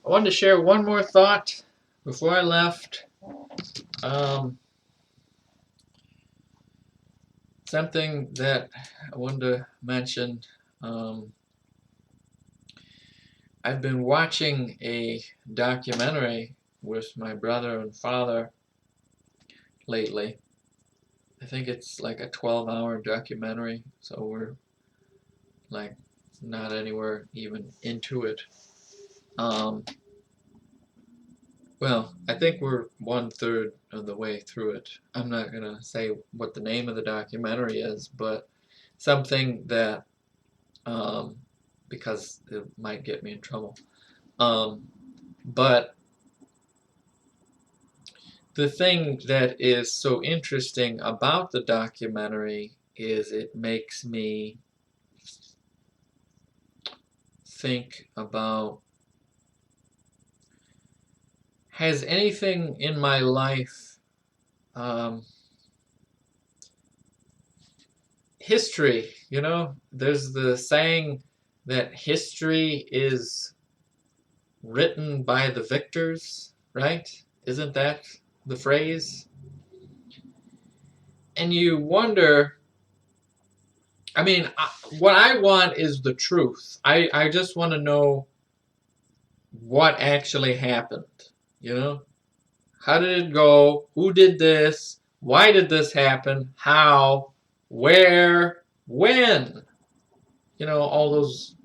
I wanted to share one more thought before I left. Um, Something that I wanted to mention. Um, I've been watching a documentary with my brother and father lately. I think it's like a 12-hour documentary, so we're like not anywhere even into it. Um, well, I think we're 1/3 of the way through it. I'm not gonna say what the name of the documentary is, but something that um, because it might get me in trouble. Um, but the thing that is so interesting about the documentary is it makes me think about, has anything in my life, um, history, there's the saying that history is written by the victors, right? Isn't that the phrase? And you wonder, I mean, what I want is the truth. I just want to know what actually happened, you know? How did it go? Who did this? Why did this happen? How? Where? When? All those.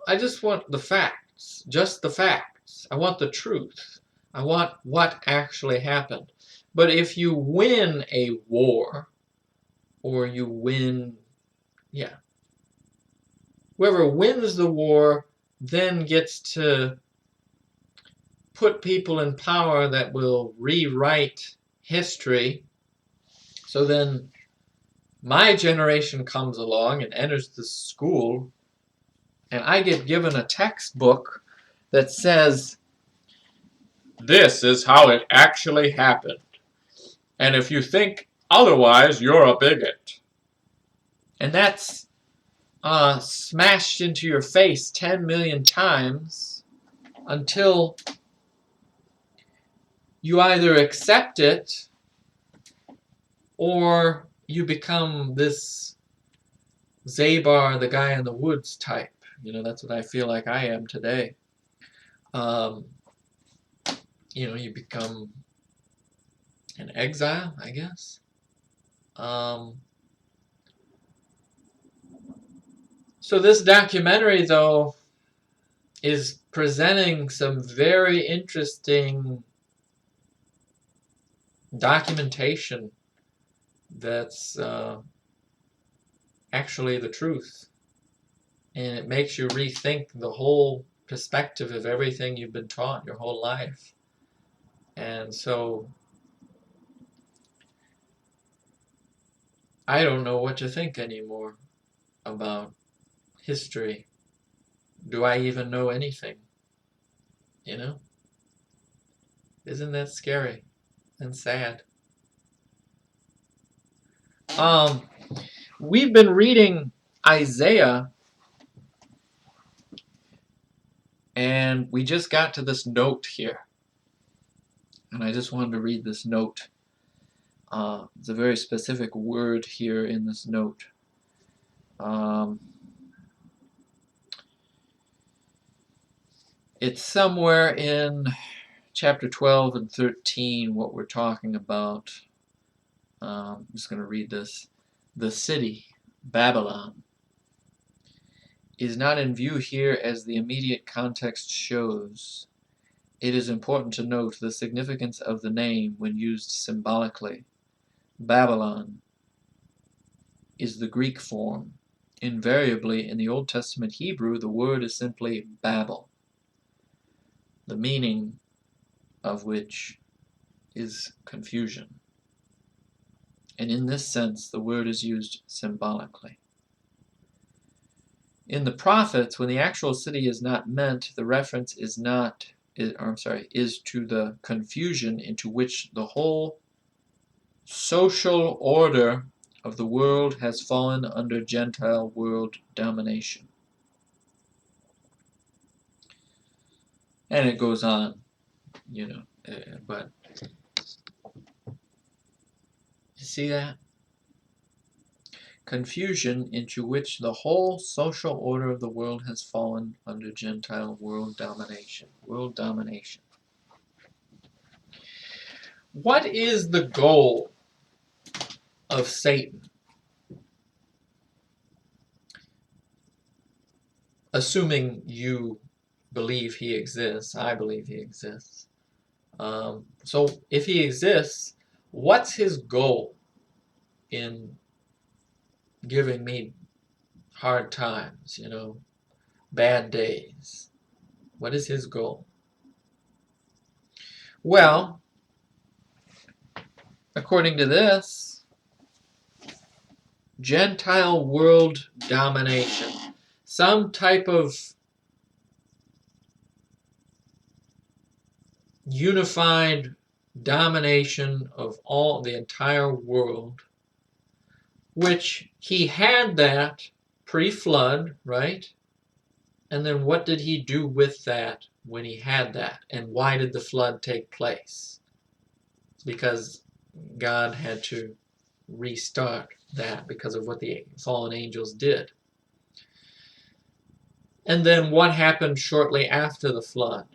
I just want the facts, just the facts. I want the truth. I want what actually happened. But if you win a war, or you win, yeah, whoever wins the war then gets to put people in power that will rewrite history. So then my generation comes along and enters the school, and I get given a textbook that says, this is how it actually happened. And if you think otherwise, you're a bigot. And that's smashed into your face 10 million times until you either accept it or you become this Zabar, the guy in the woods type. That's what I feel like I am today. Um, you become an exile, I guess. So this documentary, though, is presenting some very interesting documentation that's actually the truth. And it makes you rethink the whole perspective of everything you've been taught your whole life. And so I don't know what to think anymore about history. Do I even know anything? You know? Isn't that scary and sad? Um, we've been reading Isaiah, and we just got to this note here. And I just wanted to read this note. It's a very specific word here in this note. It's somewhere in chapter 12 and 13 what we're talking about. I'm just going to read this. The city, Babylon, is not in view here as the immediate context shows. It is important to note the significance of the name when used symbolically. Babylon is the Greek form. Invariably, in the Old Testament Hebrew, the word is simply Babel, the meaning of which is confusion. And in this sense, the word is used symbolically. In the prophets, when the actual city is not meant, the reference is to the confusion into which the whole social order of the world has fallen under Gentile world domination. And it goes on, but you see that? Confusion into which the whole social order of the world has fallen under Gentile world domination. World domination. What is the goal of Satan? Assuming you believe he exists, I believe he exists. So if he exists, what's his goal in giving me hard times, bad days? What is his goal? Well, according to this, Gentile world domination. Some type of unified domination of the entire world, which he had that pre-flood, right? And then what did he do with that when he had that? And why did the flood take place? Because God had to restart that because of what the fallen angels did. And then what happened shortly after the flood?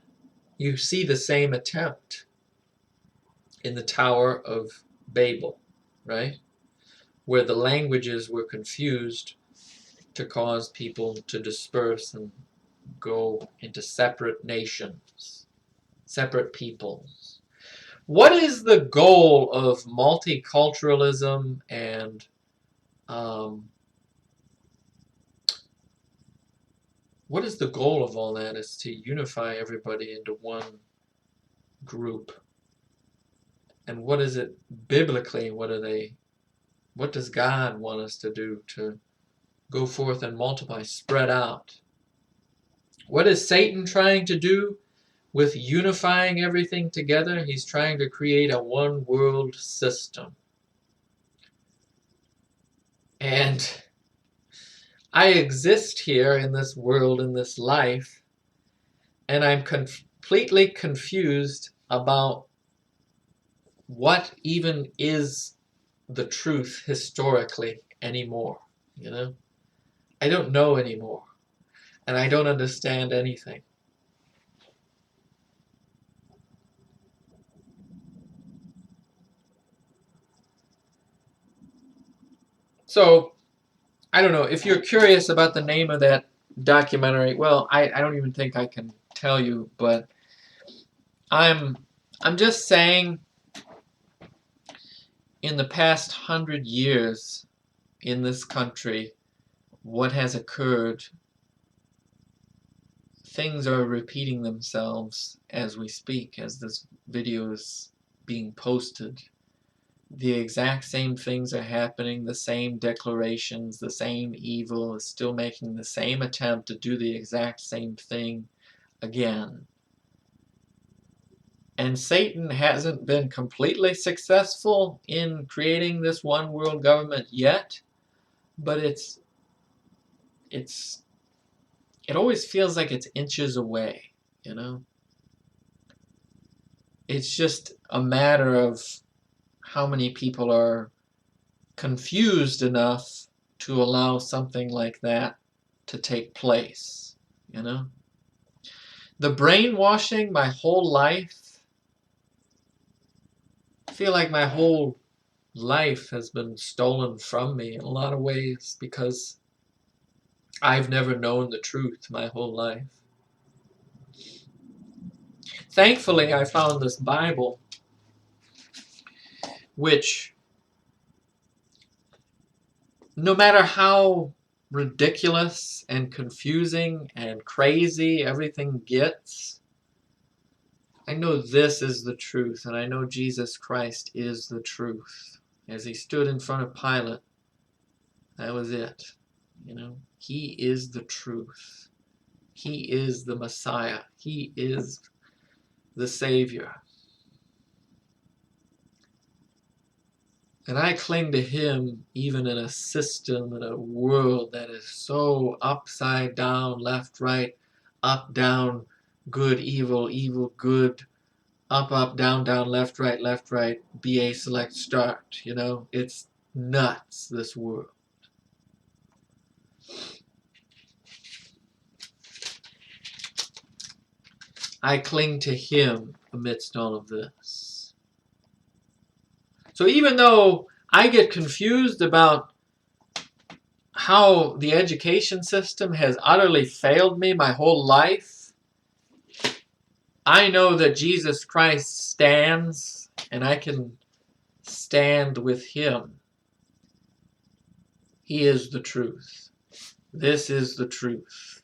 You see the same attempt in the Tower of Babel, right? Where the languages were confused to cause people to disperse and go into separate nations, separate peoples. What is the goal of multiculturalism and what is the goal of all that? Is to unify everybody into one group. And what is it biblically? What does God want us to do to go forth and multiply, spread out? What is Satan trying to do with unifying everything together? He's trying to create a one world system. And I exist here in this world, in this life, and I'm completely confused about what even is the truth historically anymore. I don't know anymore, and I don't understand anything. So I don't know if you're curious about the name of that documentary. Well, I don't even think I can tell you, but I'm just saying, in the past 100 years in this country, what has occurred, things are repeating themselves as we speak, as this video is being posted. The exact same things are happening, the same declarations, the same evil is still making the same attempt to do the exact same thing again. And Satan hasn't been completely successful in creating this one world government yet, but it always feels like it's inches away, It's just a matter of how many people are confused enough to allow something like that to take place, The brainwashing my whole life, I feel like my whole life has been stolen from me in a lot of ways because I've never known the truth my whole life. Thankfully, I found this Bible, which, no matter how ridiculous and confusing and crazy everything gets, I know this is the truth, and I know Jesus Christ is the truth. As he stood in front of Pilate, that was it. He is the truth. He is the Messiah. He is the Savior. And I cling to him even in a system, in a world that is so upside down, left, right, up, down, good, evil, evil, good, up, up, down, down, left, right, BA, select, start. You know, it's nuts, this world. I cling to Him amidst all of this. So even though I get confused about how the education system has utterly failed me my whole life, I know that Jesus Christ stands, and I can stand with Him. He is the truth. This is the truth.